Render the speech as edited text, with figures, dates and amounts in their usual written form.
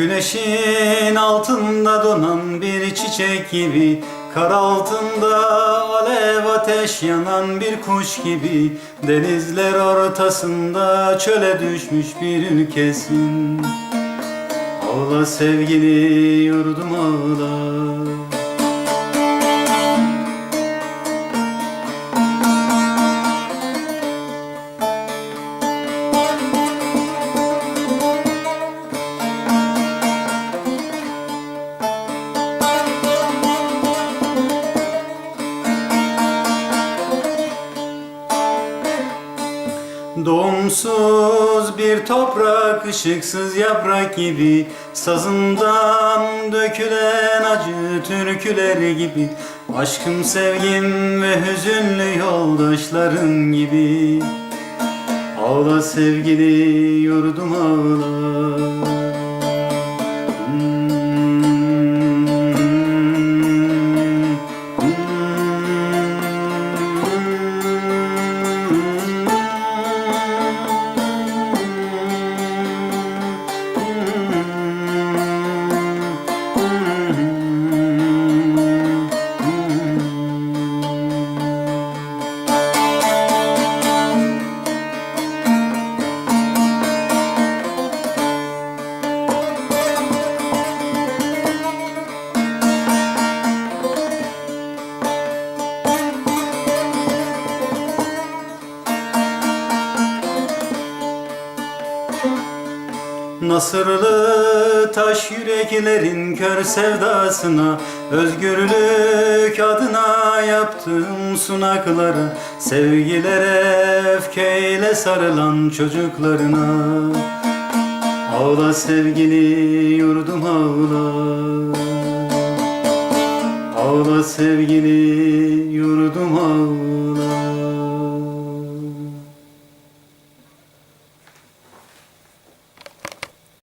Güneşin altında donan bir çiçek gibi, kar altında alev ateş yanan bir kuş gibi, denizler ortasında çöle düşmüş bir ülkesin. Ağla sevgili yurdum ağla. Doğumsuz bir toprak, ışıksız yaprak gibi, sazından dökülen acı türküler gibi, aşkım sevgim ve hüzünlü yoldaşların gibi. Ağla sevgili yurdum ağla. Nasırlı taş yüreklerin kör sevdasına, özgürlük adına yaptığım sunaklara, sevgilere öfkeyle sarılan çocuklarına. Ağla sevgili yurdum ağla. Ağla sevgili yurdum ağla.